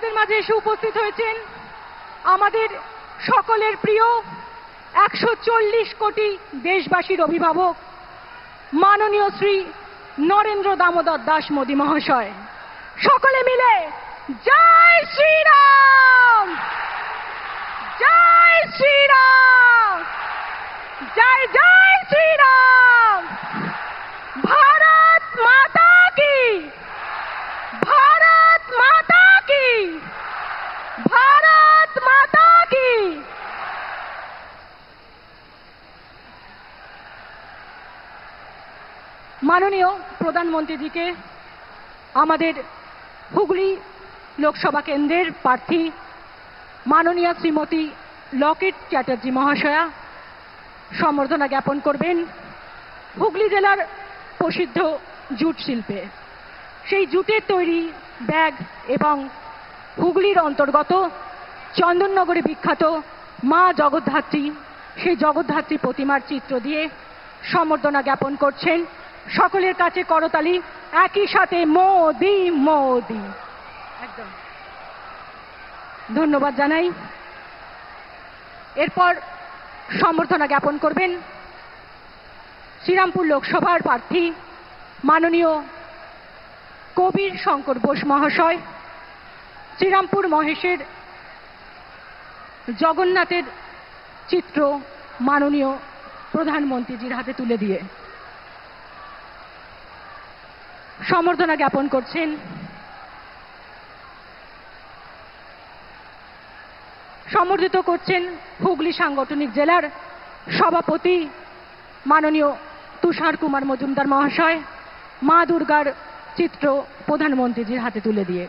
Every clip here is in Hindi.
আমাদের মাঝে এসে উপস্থিত হয়েছেন আমাদের সকলের প্রিয় 140 কোটি দেশবাসীর অভিভাবক মাননীয় শ্রী নরেন্দ্র দামোদর দাস মোদী মহাশয়। সকলে মিলে জয় শ্রীরাম, জয় শ্রীরাম, জয় জয় শ্রীরাম। ভারত মাতা কি, ভারত মাতা কি, ভারত মাতা কি। মাননীয় প্রধানমন্ত্রীজিকে আমাদের হুগলি লোকসভা কেন্দ্রের প্রার্থী মাননীয় শ্রীমতী লকেট চ্যাটার্জি মহাশয়া সম্বর্ধনা জ্ঞাপন করবেন হুগলি জেলার প্রসিদ্ধ জুট শিল্পে। সেই জুটের তৈরি ব্যাগ এবং হুগলির অন্তর্গত চন্দননগরে বিখ্যাত মা জগদ্ধাত্রী, সেই জগদ্ধাত্রী প্রতিমার চিত্র দিয়ে সম্বর্ধনা জ্ঞাপন করছেন। সকলের কাছে করতালি, একই সাথে মোদি মোদি। একদম ধন্যবাদ জানাই। এরপর সম্বর্ধনা জ্ঞাপন করবেন শ্রীরামপুর লোকসভার প্রার্থী মাননীয় কবির শঙ্কর বোস মহাশয়। শ্রীরামপুর মহেশের জগন্নাথের চিত্র মাননীয় প্রধানমন্ত্রীজির হাতে তুলে দিয়ে সম্বর্ধনা জ্ঞাপন করছেন সম্বর্ধিত করছেন হুগলি সাংগঠনিক জেলার সভাপতি মাননীয় তুষার কুমার মজুমদার মহাশয় মা দুর্গার চিত্র প্রধানমন্ত্রীজির হাতে তুলে দিয়ে।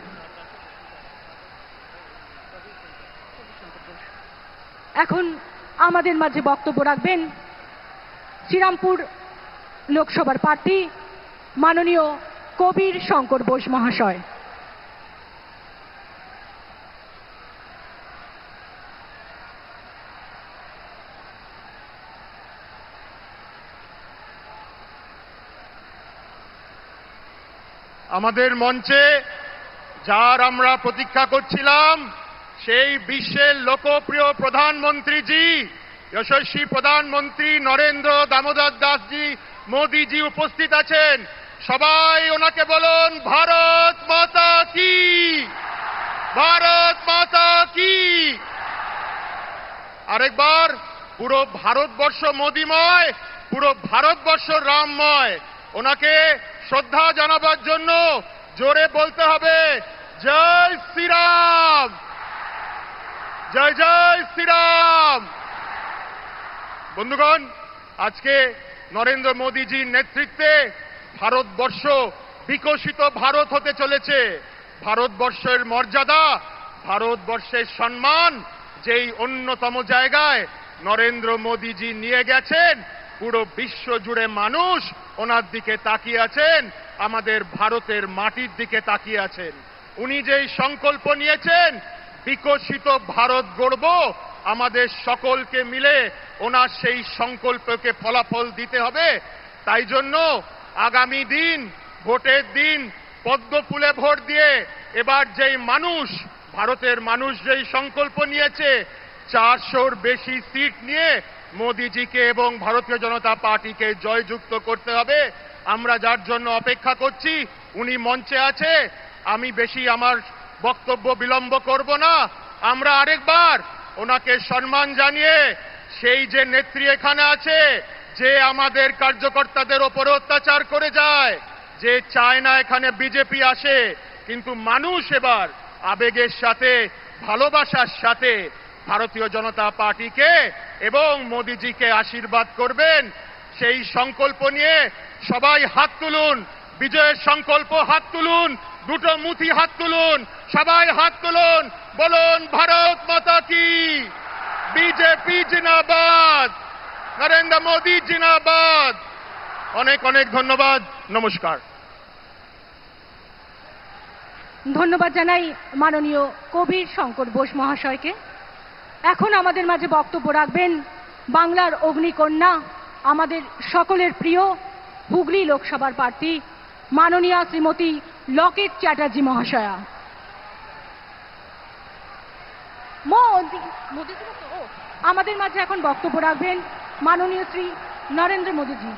এখন আমাদের মাঝে বক্তব্য রাখবেন শ্রীরামপুর লোকসভার প্রার্থী মাননীয় কবির শঙ্কর বোস মহাশয়। আমাদের মঞ্চে যার আমরা প্রতীক্ষা করছিলাম সেই বিশ্বের লোকপ্রিয় প্রধানমন্ত্রীজি, যশস্বী প্রধানমন্ত্রী নরেন্দ্র দামোদর দাসজি মোদিজি উপস্থিত আছেন। সবাই ওনাকে বলুন ভারত মাতা কি, ভারত মাতা কি। আরেকবার পুরো ভারতবর্ষ মোদিময়, পুরো ভারতবর্ষ রামময়। ওনাকে শ্রদ্ধা জানাবার জন্য জোরে বলতে হবে জয় শ্রীরাম, জয় জয় শ্রীরাম। বন্ধুগণ, আজকে নরেন্দ্র মোদীজির নেতৃত্বে ভারতবর্ষ বিকশিত ভারত হতে চলেছে। ভারতবর্ষের মর্যাদা, ভারতবর্ষের সম্মান যেই অন্যতম জায়গায় নরেন্দ্র মোদীজি নিয়ে গেছেন, পুরো বিশ্ব জুড়ে মানুষ ওনার দিকে তাকিয়ে আছেন, আমাদের ভারতের মাটির দিকে তাকিয়ে আছেন। উনি যেই সংকল্প নিয়েছেন বিকশিত ভারত গড়ব, আমাদের সকলকে মিলে ওনার সেই সংকল্পকে ফলাফল দিতে হবে। তাই জন্য আগামী দিন, ভোটের দিন পদ্ম ফুলে ভোট দিয়ে এবার যেই মানুষ, ভারতের মানুষ যেই সংকল্প নিয়েছে 400-র বেশি সিট নিয়ে মোদিজিকে এবং ভারতীয় জনতা পার্টিকে জয়যুক্ত করতে হবে। আমরা যার জন্য অপেক্ষা করছি উনি মঞ্চে আছে। আমি বেশি আমার বক্তব্য বিলম্ব করব না। আমরা আরেকবার ওনাকে সম্মান জানিয়ে, সেই যে নেত্রী এখানে আছে যে আমাদের কার্যকর্তাদের ওপর অত্যাচার করে যায়, যে চায় না এখানে বিজেপি আসে, কিন্তু মানুষ এবার আবেগের সাথে, ভালোবাসার সাথে ভারতীয় জনতা পার্টিকে এবং মোদিজিকে আশীর্বাদ করবেন। সেই সংকল্প নিয়ে সবাই হাত তুলুন, বিজয়ের সংকল্প হাত তুলুন, দুটো মুঠি হাত তুলুন, সবাই হাত তুলুন, বলুন ভারত মাতা কি, বিজেপি জিন্দাবাদ, নরেন্দ্র মোদী জিন্দাবাদ। অনেক অনেক ধন্যবাদ, নমস্কার। ধন্যবাদ জানাই মাননীয় কবির শঙ্কর বোস মহাশয়কে। এখন আমাদের মাঝে বক্তব্য রাখবেন বাংলার অগ্নিকন্যা, আমাদের সকলের প্রিয় হুগলি লোকসভার প্রার্থী মাননীয়া শ্রীমতী লকেট চ্যাটার্জি মহাশয়া। মোদি মোদিজি তো ও, আমাদের মাঝে এখন বক্তব্য রাখবেন মাননীয় শ্রী নরেন্দ্র মোদীজি।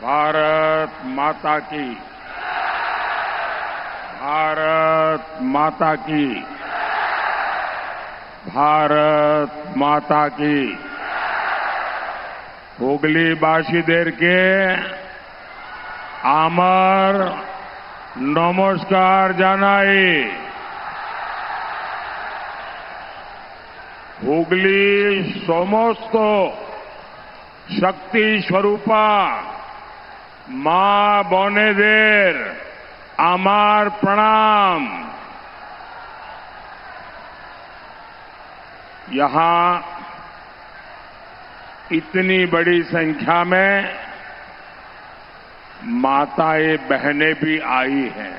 भारत माता की, भारत माता की, भारत माता की। हुगली बासीदेर के आमार नमस्कार जानाई। हुगली समस्त शक्ति स्वरूपा मां बनेदेर आमार प्रणाम। यहां इतनी बड़ी संख्या में माताएं बहनें भी आई हैं।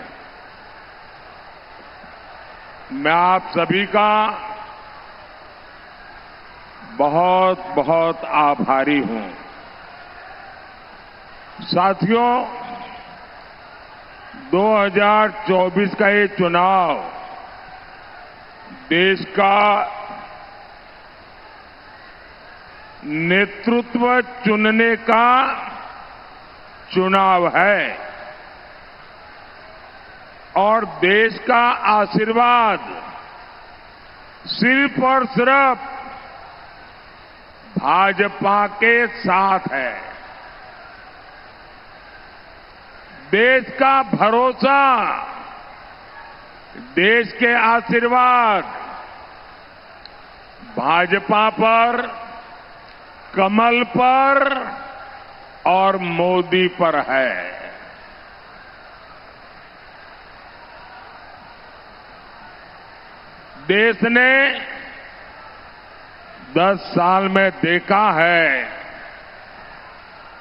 मैं आप सभी का बहुत बहुत आभारी हूं। साथियों, 2024 का ये चुनाव देश का नेतृत्व चुनने का चुनाव है और देश का आशीर्वाद सिर्फ और सिर्फ भाजपा के साथ है। देश का भरोसा, देश के आशीर्वाद भाजपा पर, कमल पर और मोदी पर है। देश ने 10 साल में देखा है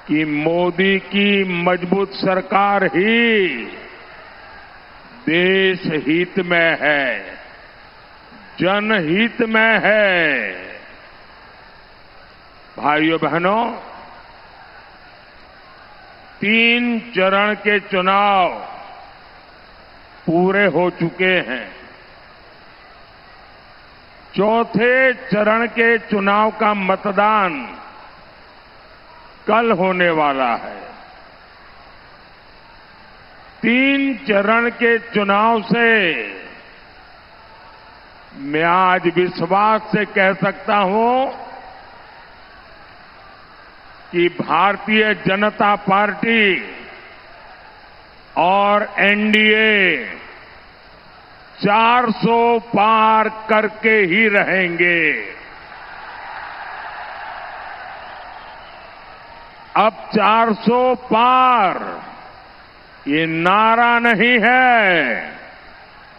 कि मोदी की मजबूत सरकार ही देश हित में है, जनहित में है। भाइयों बहनों, 3 चरण के चुनाव पूरे हो चुके हैं। चौथे चरण के चुनाव का मतदान कल होने वाला है। 3 चरण के चुनाव से मैं आज विश्वास से कह सकता हूं कि भारतीय जनता पार्टी और एनडीए 400 पार करके ही रहेंगे। अब 400 पार ये नारा नहीं है,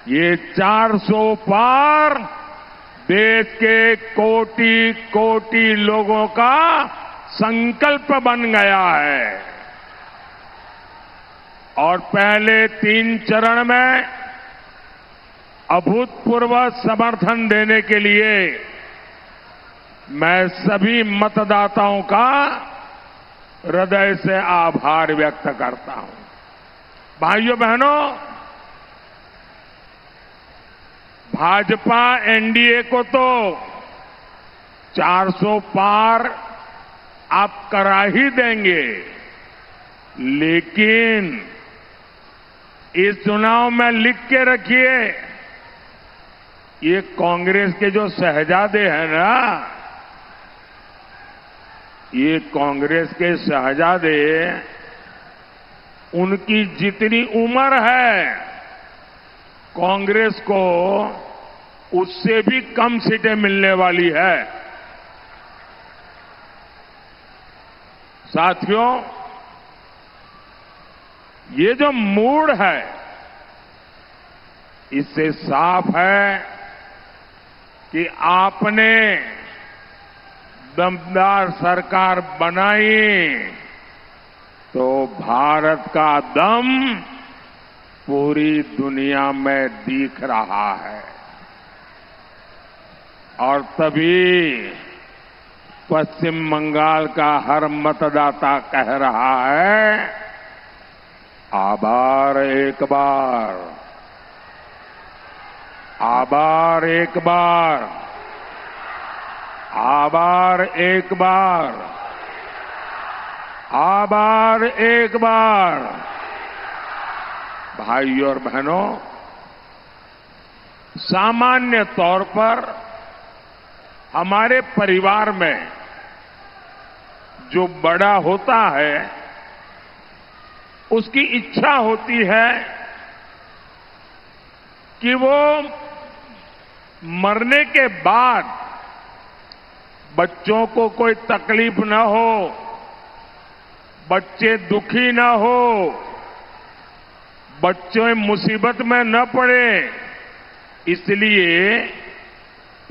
ये 400 पार देश के कोटि कोटि लोगों का संकल्प बन गया है। और पहले 3 चरण में अभूतपूर्व समर्थन देने के लिए मैं सभी मतदाताओं का हृदय से आभार व्यक्त करता हूं। भाइयों बहनों, भाजपा एनडीए को तो 400 पार आप करा ही देंगे, लेकिन इस चुनाव में लिख के रखिए, ये कांग्रेस के जो शहजादे हैं ना, ये कांग्रेस के शहजादे, उनकी जितनी उम्र है कांग्रेस को उससे भी कम सीटें मिलने वाली है। साथियों, ये जो मूड है इससे साफ है कि आपने दमदार सरकार बनाई तो भारत का दम पूरी दुनिया में दिख रहा है। और तभी पश्चिम बंगाल का हर मतदाता कह रहा है आभार एक बार, आभार एक बार, आभार एक बार, आभार एक बार। भाइयों और बहनों, सामान्य तौर पर हमारे परिवार में जो बड़ा होता है उसकी इच्छा होती है कि वो मरने के बाद बच्चों को कोई तकलीफ न हो, बच्चे दुखी न हो, बच्चे मुसीबत में न पड़े। इसलिए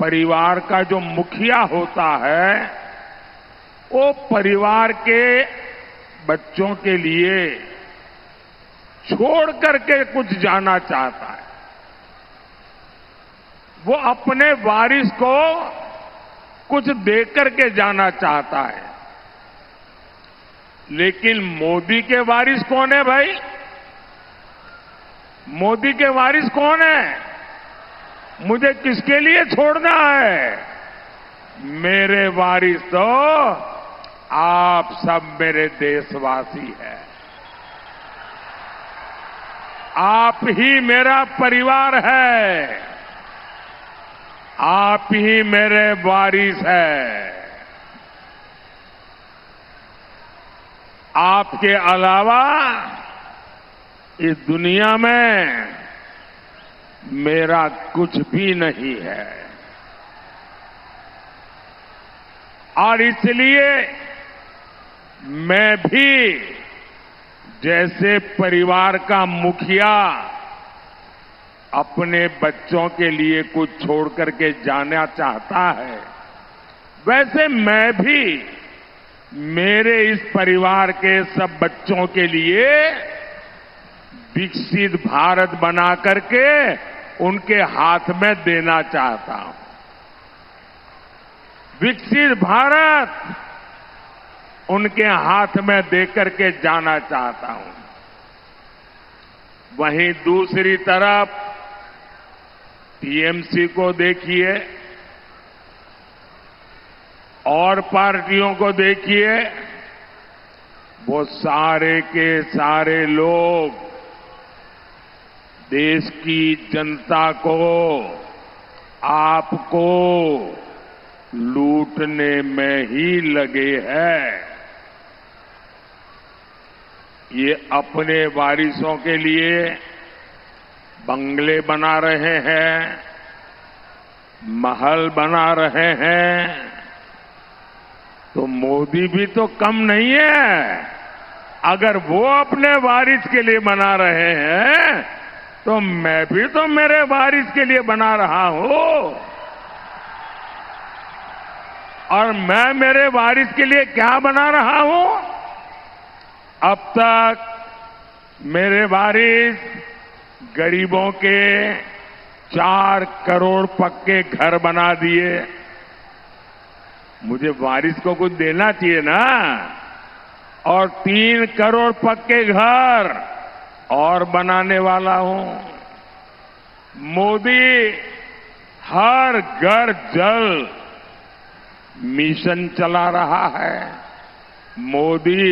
परिवार का जो मुखिया होता है वो परिवार के बच्चों के लिए छोड़ करके कुछ जाना चाहता है। वो अपने वारिस को कुछ दे करके जाना चाहता है। लेकिन मोदी के वारिस कौन है भाई? मोदी के वारिस कौन है? मुझे किसके लिए छोड़ना है? मेरे वारिस तो आप सब मेरे देशवासी हैं। आप ही मेरा परिवार है, आप ही मेरे वारिस हैं। आपके अलावा इस दुनिया में मेरा कुछ भी नहीं है। और इसलिए मैं भी जैसे परिवार का मुखिया अपने बच्चों के लिए कुछ छोड़ करके जाना चाहता है, वैसे मैं भी मेरे इस परिवार के सब बच्चों के लिए विकसित भारत बना करके उनके हाथ में देना चाहता हूं। विकसित भारत उनके हाथ में देकर के जाना चाहता हूं। वहीं दूसरी तरफ टीएमसी को देखिए और पार्टियों को देखिए, वो सारे के सारे लोग देश की जनता को, आपको लूटने में ही लगे हैं। ये अपने वारिसों के लिए बंगले बना रहे हैं, महल बना रहे हैं, तो मोदी भी तो कम नहीं है। अगर वो अपने वारिस के लिए बना रहे हैं तो मैं भी तो मेरे वारिस के लिए बना रहा हूं। और मैं मेरे वारिस के लिए क्या बना रहा हूं? अब तक मेरे वारिस गरीबों के 4 करोड़ पक्के घर बना दिए। मुझे वारिस को कुछ देना चाहिए ना। और 3 करोड़ पक्के घर और बनाने वाला हूं। मोदी हर घर जल मिशन चला रहा है। मोदी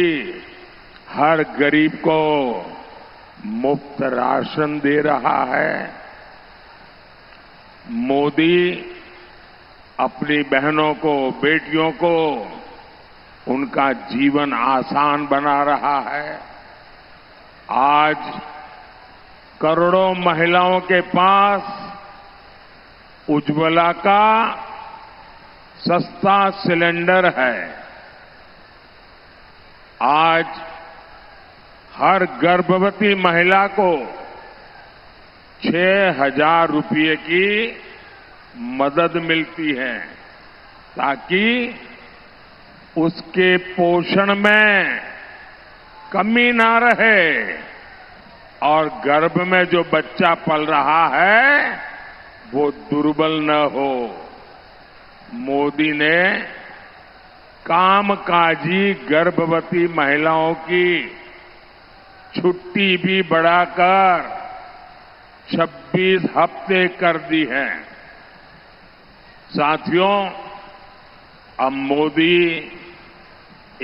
हर गरीब को मुफ्त राशन दे रहा है। मोदी अपनी बहनों को, बेटियों को उनका जीवन आसान बना रहा है। आज करोड़ों महिलाओं के पास उज्ज्वला का सस्ता सिलेंडर है। आज हर गर्भवती महिला को 6,000 रुपये की मदद मिलती है ताकि उसके पोषण में कमी ना रहे और गर्भ में जो बच्चा पल रहा है वो दुर्बल न हो। मोदी ने कामकाजी गर्भवती महिलाओं की छुट्टी भी बढ़ाकर 26 हफ्ते कर दी है। साथियों, अब मोदी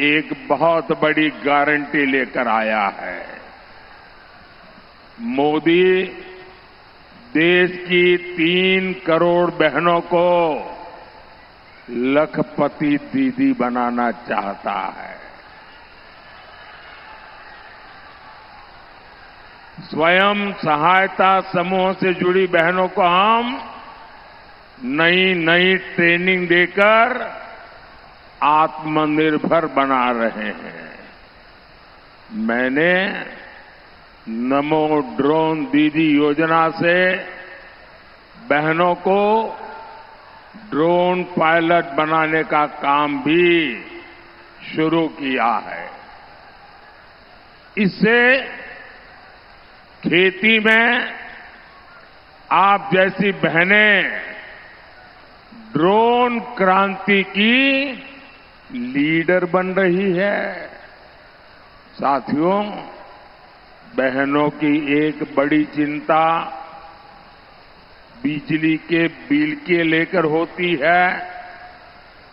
एक बहुत बड़ी गारंटी लेकर आया है। मोदी देश की 3 करोड़ बहनों को लखपति दीदी बनाना चाहता है। स्वयं सहायता समूह से जुड़ी बहनों को हम नई ट्रेनिंग देकर आत्मनिर्भर बना रहे हैं। मैंने नमो ड्रोन दीदी योजना से बहनों को ड्रोन पायलट बनाने का काम भी शुरू किया है। इससे खेती में आप जैसी बहनें ड्रोन क्रांति की लीडर बन रही है। साथियों, बहनों की एक बड़ी चिंता बिजली के बिल के लेकर होती है।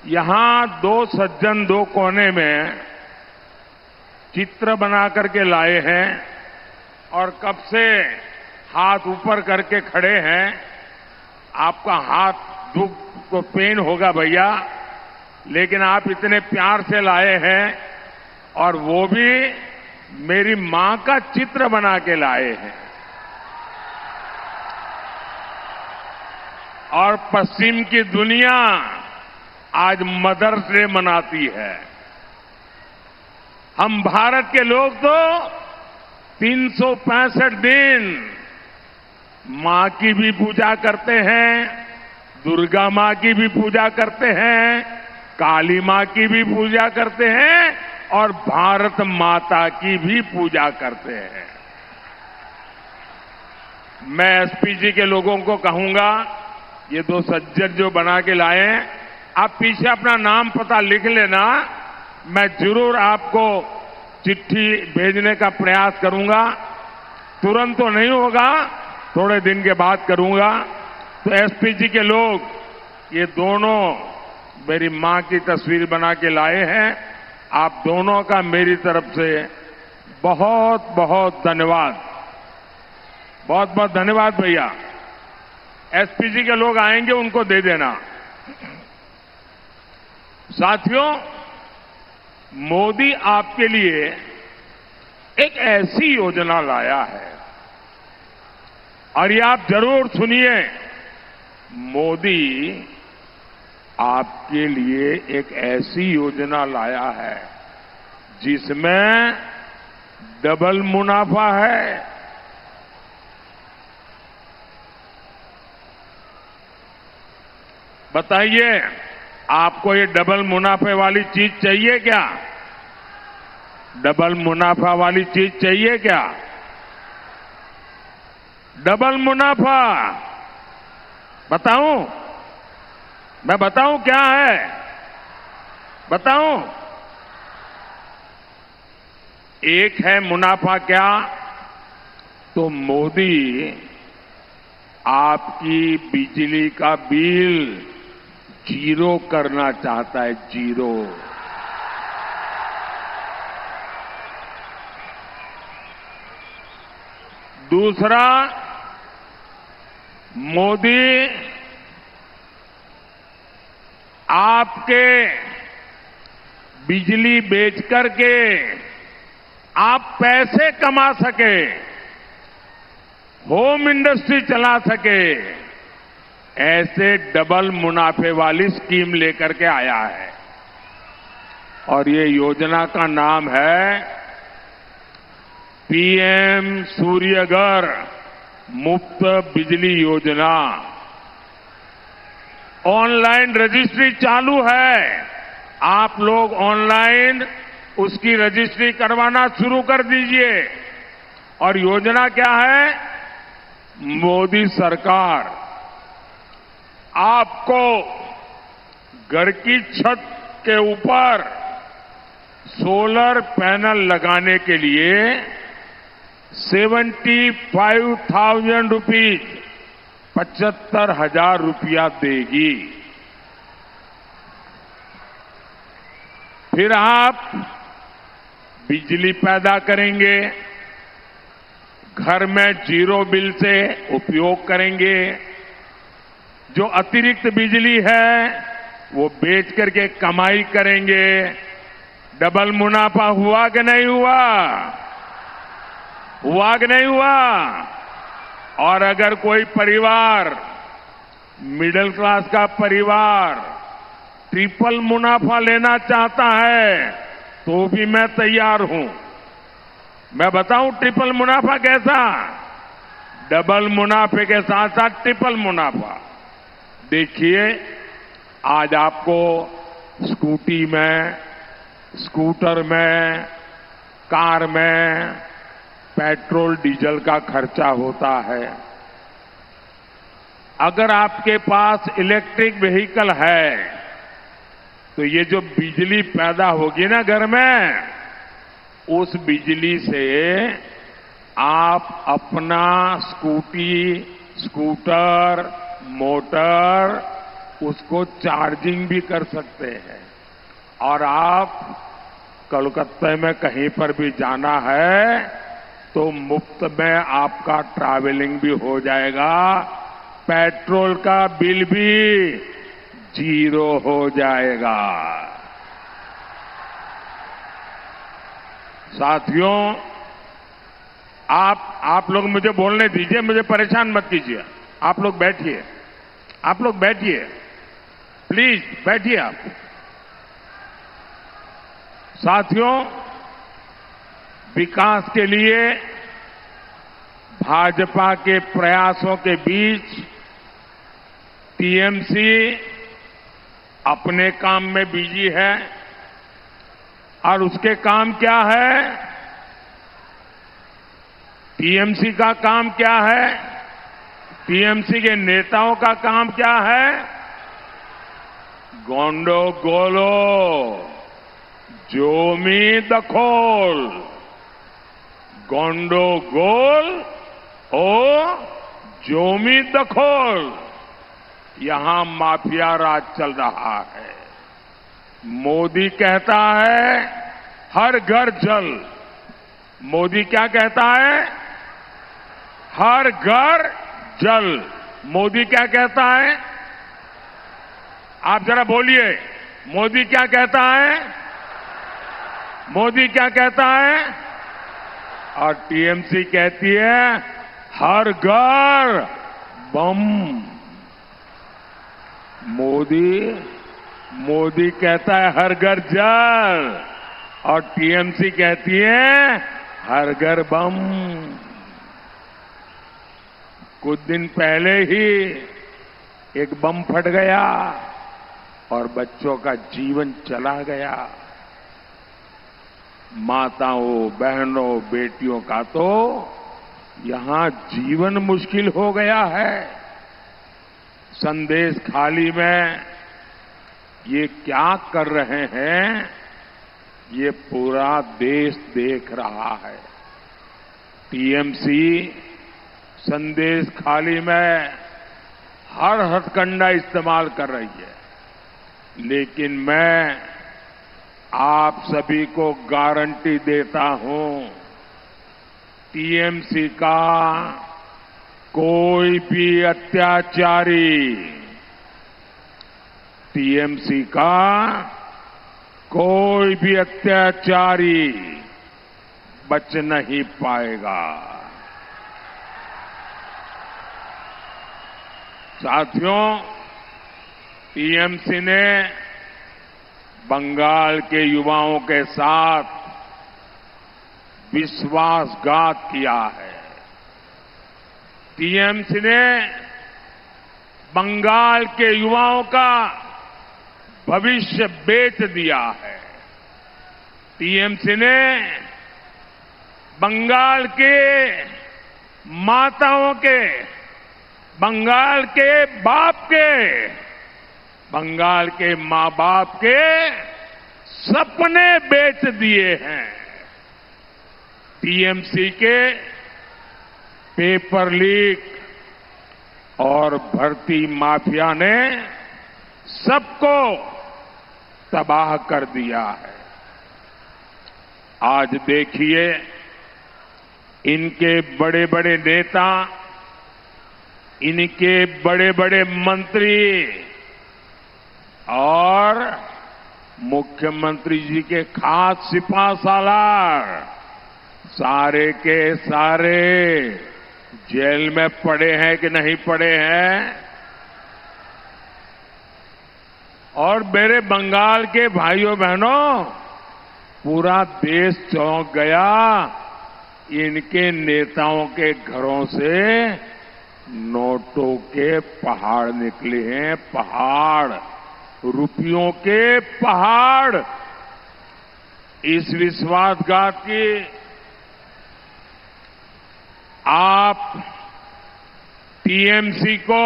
यहां 2 सज्जन 2 कोने में चित्र बना करके लाए हैं और कब से हाथ ऊपर करके खड़े हैं। आपका हाथ दुख को पेन होगा भैया, लेकिन आप इतने प्यार से लाए हैं और वो भी मेरी मां का चित्र बना के लाए हैं। और पश्चिम की दुनिया आज मदर्स डे मनाती है। हम भारत के लोग तो 365 दिन मां की भी पूजा करते हैं, दुर्गा मां की भी पूजा करते हैं, काली मां की भी पूजा करते हैं और भारत माता की भी पूजा करते हैं। मैं एसपीजी के लोगों को कहूंगा, ये 2 सज्जन जो बना के लाए, आप पीछे अपना नाम पता लिख लेना। मैं जरूर आपको चिट्ठी भेजने का प्रयास करूंगा। तुरंत तो नहीं होगा, थोड़े दिन के बाद करूंगा। तो एसपीजी के लोग ये दोनों मेरी मां की तस्वीर बना के लाए हैं। आप दोनों का मेरी तरफ से बहुत बहुत धन्यवाद। बहुत बहुत धन्यवाद भैया। एसपीजी के लोग आएंगे, उनको दे देना। साथियों, मोदी आपके लिए एक ऐसी योजना लाया है और ये आप जरूर सुनिए। मोदी आपके लिए एक ऐसी योजना लाया है जिसमें डबल मुनाफा है। बताइए, आपको ये डबल मुनाफे वाली चीज चाहिए क्या? डबल मुनाफा वाली चीज चाहिए क्या? डबल मुनाफा बताऊं? मैं बताऊं क्या है? बताऊं? एक है मुनाफा क्या? तो मोदी आपकी बिजली का बिल 0 करना चाहता है, 0। दूसरा, मोदी आपके बिजली बेच करके आप पैसे कमा सके, होम इंडस्ट्री चला सके, ऐसे डबल मुनाफे वाली स्कीम लेकर के आया है। और ये योजना का नाम है पीएम सूर्यघर मुफ्त बिजली योजना। ऑनलाइन रजिस्ट्री चालू है। आप लोग ऑनलाइन उसकी रजिस्ट्री करवाना शुरू कर दीजिए। और योजना क्या है? मोदी सरकार आपको घर की छत के ऊपर सोलर पैनल लगाने के लिए 75,000 रुपीज 75,000 रुपया देगी। फिर आप बिजली पैदा करेंगे, घर में जीरो बिल से उपयोग करेंगे। जो अतिरिक्त बिजली है वो बेच करके कमाई करेंगे। डबल मुनाफा हुआ कि नहीं हुआ? हुआ कि नहीं हुआ? और अगर कोई परिवार, मिडिल क्लास का परिवार ट्रिपल मुनाफा लेना चाहता है तो भी मैं तैयार हूं। मैं बताऊं ट्रिपल मुनाफा कैसा? डबल मुनाफे के साथ साथ ट्रिपल मुनाफा। देखिए, आज आपको स्कूटी में, स्कूटर में, कार में पेट्रोल डीजल का खर्चा होता है। अगर आपके पास इलेक्ट्रिक व्हीकल है तो ये जो बिजली पैदा होगी ना घर में, उस बिजली से आप अपना स्कूटी, स्कूटर, मोटर उसको चार्जिंग भी कर सकते हैं। और आप कोलकाता में कहीं पर भी जाना है तो मुफ्त में आपका ट्रैवलिंग भी हो जाएगा, पेट्रोल का बिल भी जीरो हो जाएगा। साथियों, आप लोग मुझे बोलने दीजिए, मुझे परेशान मत कीजिए। आप लोग बैठिए, आप लोग बैठिए, प्लीज बैठिए आप। साथियों, विकास के लिए भाजपा के प्रयासों के बीच टीएमसी अपने काम में बिजी है। और उसके काम क्या है? टीएमसी का काम क्या है? टीएमसी के नेताओं का काम क्या है? गोंडो गोलो जोमी दखोल, गोंडो गोल ओ जोमी दखोल। यहां माफिया राज चल रहा है। मोदी कहता है हर घर जल। मोदी क्या कहता है? हर घर जल। मोदी क्या कहता है? आप जरा बोलिए, मोदी क्या कहता है? मोदी क्या कहता है? और टीएमसी कहती है हर घर बम। मोदी कहता है हर घर जल और टीएमसी कहती है हर घर बम। कुछ दिन पहले ही एक बम फट गया और बच्चों का जीवन चला गया। माताओं, बहनों, बेटियों का तो यहां जीवन मुश्किल हो गया है। संदेश खाली में ये क्या कर रहे हैं, ये पूरा देश देख रहा है। टीएमसी संदेश खाली में हर हथकंडा इस्तेमाल कर रही है। लेकिन मैं आप सभी को गारंटी देता हूं, टीएमसी का कोई भी अत्याचारी, टीएमसी का कोई भी अत्याचारी बच नहीं पाएगा। साथियों, टीएमसी ने बंगाल के युवाओं के साथ विश्वासघात किया है। टीएमसी ने बंगाल के युवाओं का भविष्य बेच दिया है। टीएमसी ने बंगाल के माताओं के, बंगाल के बाप के, बंगाल के मां बाप के सपने बेच दिए हैं। टीएमसी के पेपर लीक और भर्ती माफिया ने सबको तबाह कर दिया है। आज देखिए, इनके बड़े बड़े नेता, इनके बड़े बड़े मंत्री और मुख्यमंत्री जी के खास सिपहसालार सारे के सारे जेल में पड़े हैं कि नहीं पड़े हैं। और मेरे बंगाल के भाइयों बहनों, पूरा देश चौंक गया। इनके नेताओं के घरों से नोटों के पहाड़ निकले हैं, पहाड़, रुपयों के पहाड़। इस विश्वासघात की आप टीएमसी को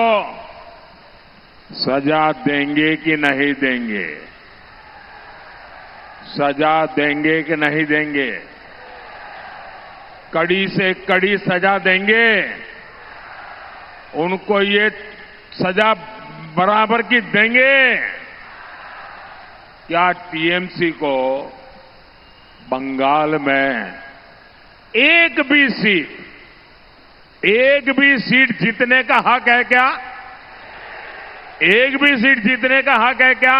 सजा देंगे कि नहीं देंगे? सजा देंगे कि नहीं देंगे? कड़ी से कड़ी सजा देंगे? उनको ये सजा बराबर की देंगे? क्या टीएमसी को बंगाल में एक भी सीट जीतने का हक है क्या? एक भी सीट जीतने का हक है क्या?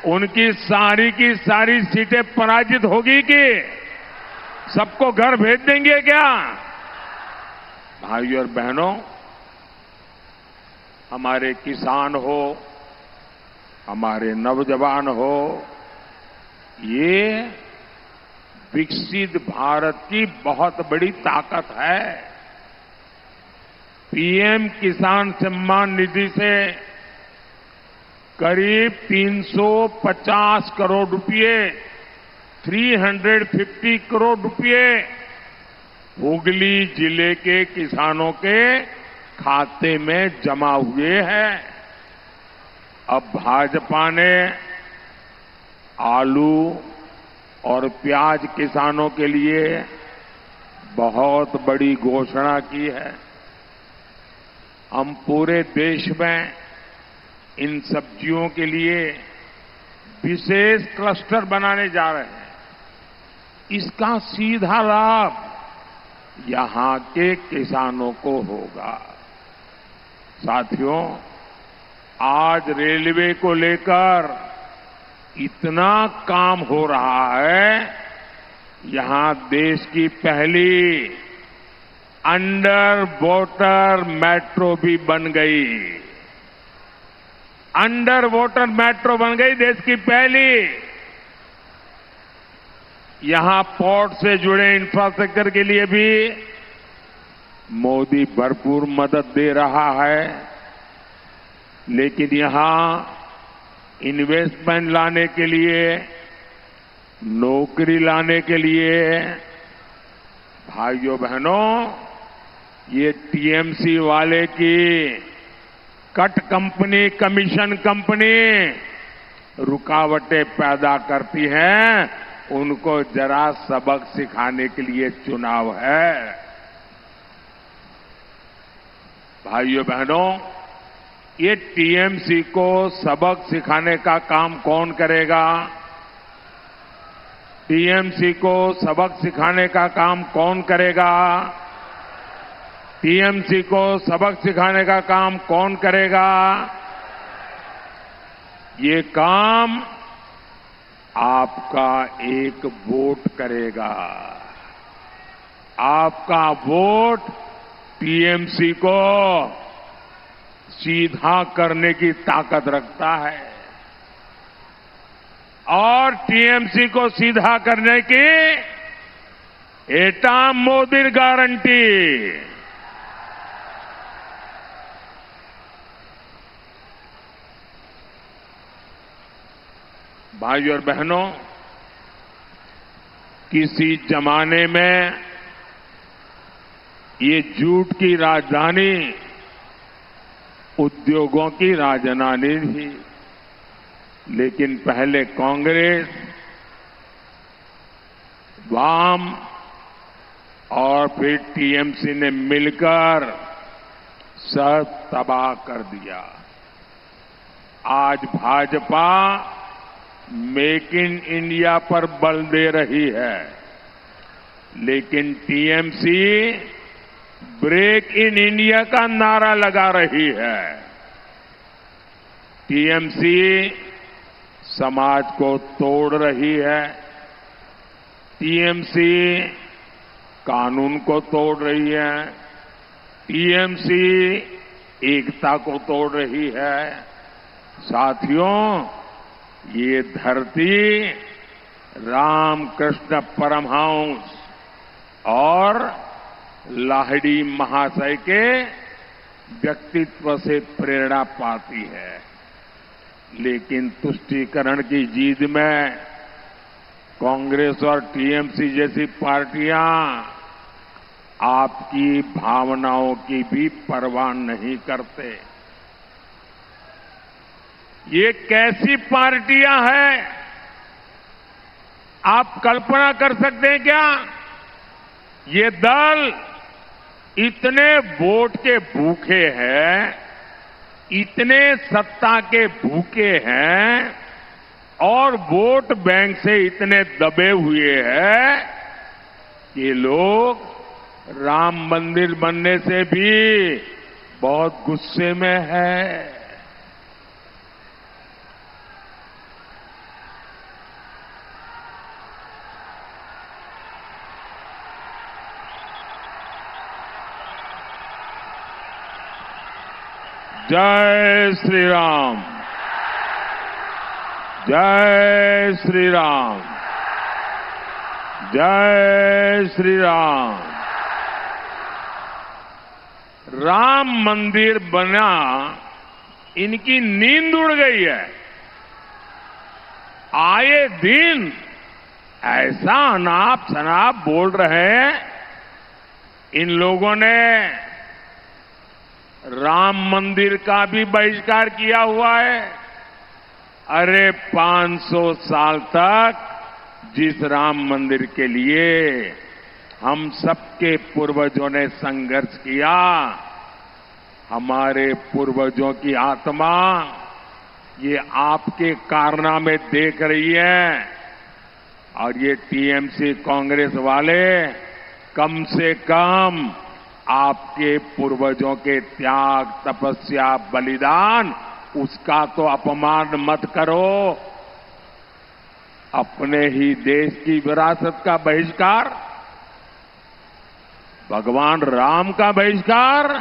उनकी सारी की सारी सीटें पराजित होगी कि सबको घर भेज देंगे क्या? भाइयों और बहनों, हमारे किसान हो, हमारे नौजवान हो, ये विकसित भारत की बहुत बड़ी ताकत है। पीएम किसान सम्मान निधि से करीब 350 करोड़ रुपए, 350 करोड़ रुपए हुगली जिले के किसानों के खाते में जमा हुए हैं। अब भाजपा ने आलू और प्याज किसानों के लिए बहुत बड़ी घोषणा की है। हम पूरे देश में इन सब्जियों के लिए विशेष क्लस्टर बनाने जा रहे हैं। इसका सीधा लाभ यहां के किसानों को होगा। साथियों, आज रेलवे को लेकर इतना काम हो रहा है, यहां देश की पहली अंडर वाटर मेट्रो भी बन गई। अंडर वाटर मेट्रो बन गई, देश की पहली। यहां पोर्ट से जुड़े इंफ्रास्ट्रक्चर के लिए भी मोदी भरपूर मदद दे रहा है, लेकिन यहां इन्वेस्टमेंट लाने के लिए, नौकरी लाने के लिए, भाइयों बहनों, ये टीएमसी वाले की कट कंपनी, कमीशन कंपनी रुकावटें पैदा करती हैं। उनको जरा सबक सिखाने के लिए चुनाव है। भाइयों बहनों, ये टीएमसी को सबक सिखाने का काम कौन करेगा? टीएमसी को सबक सिखाने का काम कौन करेगा? टीएमसी को सबक सिखाने का काम कौन करेगा? ये काम आपका एक वोट करेगा। आपका वोट टीएमसी को सीधा करने की ताकत रखता है और टीएमसी को सीधा करने की एटा मोदी गारंटी। भाइयों और बहनों, किसी जमाने में ये झूठ की राजधानी उद्योगों की राजधानी थी, लेकिन पहले कांग्रेस, वाम और फिर टीएमसी ने मिलकर सब तबाह कर दिया। आज भाजपा मेक इन इंडिया पर बल दे रही है, लेकिन टीएमसी ब्रेक इन इंडिया का नारा लगा रही है। टीएमसी समाज को तोड़ रही है, टीएमसी कानून को तोड़ रही है, टीएमसी एकता को तोड़ रही है। साथियों, ये धरती रामकृष्ण परमहंस और लाहिड़ी महाशय के व्यक्तित्व से प्रेरणा पाती है, लेकिन तुष्टीकरण की जीत में कांग्रेस और टीएमसी जैसी पार्टियां आपकी भावनाओं की भी परवाह नहीं करते। ये कैसी पार्टियां हैं, आप कल्पना कर सकते हैं क्या? ये दल इतने वोट के भूखे हैं, इतने सत्ता के भूखे हैं और वोट बैंक से इतने दबे हुए हैं कि लोग राम मंदिर बनने से भी बहुत गुस्से में है। जय श्री राम, जय श्री राम, जय श्री राम। राम मंदिर बना, इनकी नींद उड़ गई है। आए दिन ऐसा अनाप शनाप बोल रहे हैं। इन लोगों ने राम मंदिर का भी बहिष्कार किया हुआ है। अरे 500 साल तक जिस राम मंदिर के लिए हम सबके पूर्वजों ने संघर्ष किया, हमारे पूर्वजों की आत्मा ये आपके कारनामे देख रही है। और ये टीएमसी कांग्रेस वाले कम से कम आपके पूर्वजों के त्याग, तपस्या, बलिदान, उसका तो अपमान मत करो। अपने ही देश की विरासत का बहिष्कार, भगवान राम का बहिष्कार,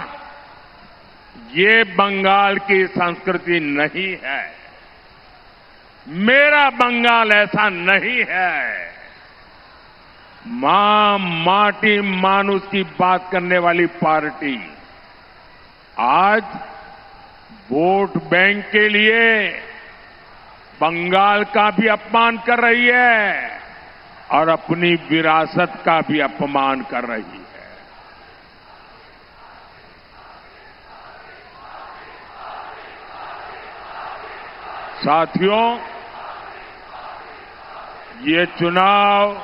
ये बंगाल की संस्कृति नहीं है। मेरा बंगाल ऐसा नहीं है। मां माटी मानुष की बात करने वाली पार्टी आज वोट बैंक के लिए बंगाल का भी अपमान कर रही है और अपनी विरासत का भी अपमान कर रही है। साथियों, ये चुनाव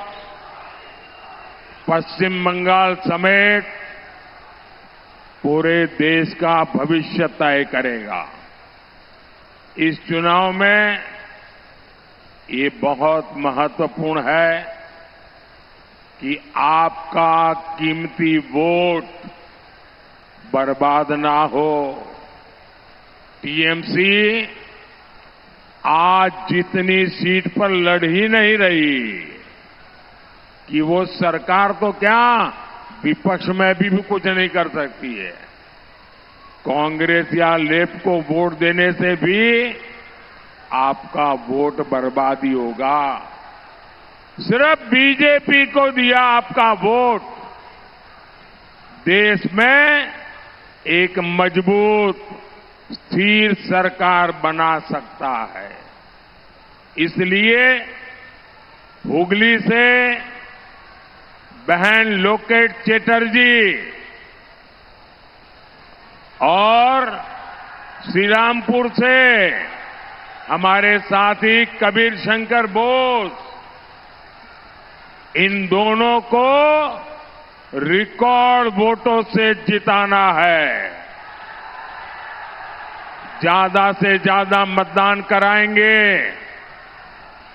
पश्चिम बंगाल समेत पूरे देश का भविष्य तय करेगा। इस चुनाव में ये बहुत महत्वपूर्ण है कि आपका कीमती वोट बर्बाद ना हो। टीएमसी आज जितनी सीट पर लड़ ही नहीं रही कि वो सरकार तो क्या विपक्ष में भी कुछ नहीं कर सकती है। कांग्रेस या लेफ्ट को वोट देने से भी आपका वोट बर्बादी होगा। सिर्फ बीजेपी को दिया आपका वोट देश में एक मजबूत स्थिर सरकार बना सकता है। इसलिए हुगली से बहन लोकेट चैटर्जी और श्रीरामपुर से हमारे साथी कबीर शंकर बोस, इन दोनों को रिकॉर्ड वोटों से जिताना है। ज्यादा से ज्यादा मतदान कराएंगे,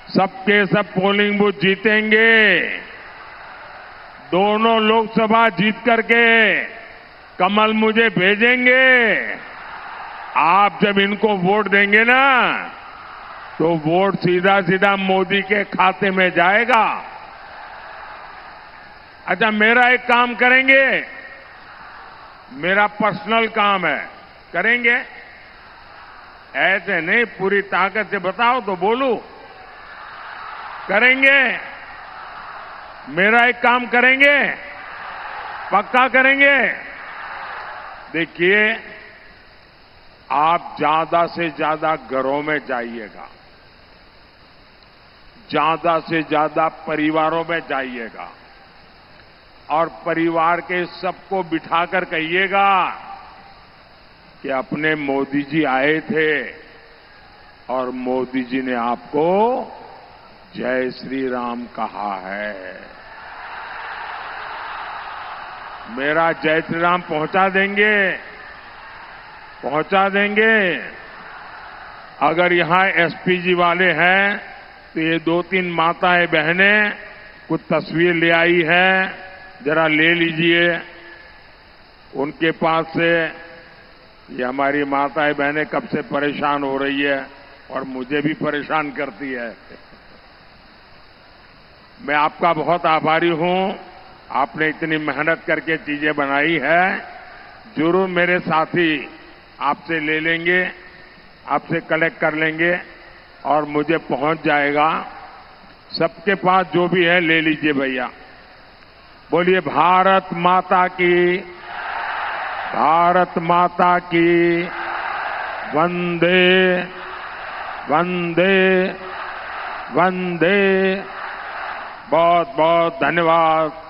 सबके सब पोलिंग बूथ जीतेंगे। दोनों लोकसभा जीत करके कमल मुझे भेजेंगे। आप जब इनको वोट देंगे ना, तो वोट सीधा सीधा मोदी के खाते में जाएगा। अच्छा, मेरा एक काम करेंगे, मेरा पर्सनल काम है, करेंगे? ऐसे नहीं, पूरी ताकत से बताओ तो बोलूं। करेंगे? मेरा एक काम करेंगे, पक्का करेंगे। देखिए, आप ज्यादा से ज्यादा घरों में जाइएगा, ज्यादा से ज्यादा परिवारों में जाइएगा और परिवार के सबको बिठाकर कहिएगा कि अपने मोदी जी आए थे और मोदी जी ने आपको जय श्री राम कहा है। मेरा जय श्री राम पहुंचा देंगे, पहुंचा देंगे। अगर यहां एसपीजी वाले हैं तो ये 2-3 माताएं बहनें कुछ तस्वीर ले आई है, जरा ले लीजिए उनके पास से। ये हमारी माताएं बहनें कब से परेशान हो रही है और मुझे भी परेशान करती है। मैं आपका बहुत आभारी हूं, आपने इतनी मेहनत करके चीजें बनाई है। जरूर मेरे साथी आपसे ले लेंगे, आपसे कलेक्ट कर लेंगे और मुझे पहुंच जाएगा। सबके पास जो भी है ले लीजिए भैया। बोलिए भारत माता की, भारत माता की, वंदे वंदे वंदे। बहुत बहुत धन्यवाद।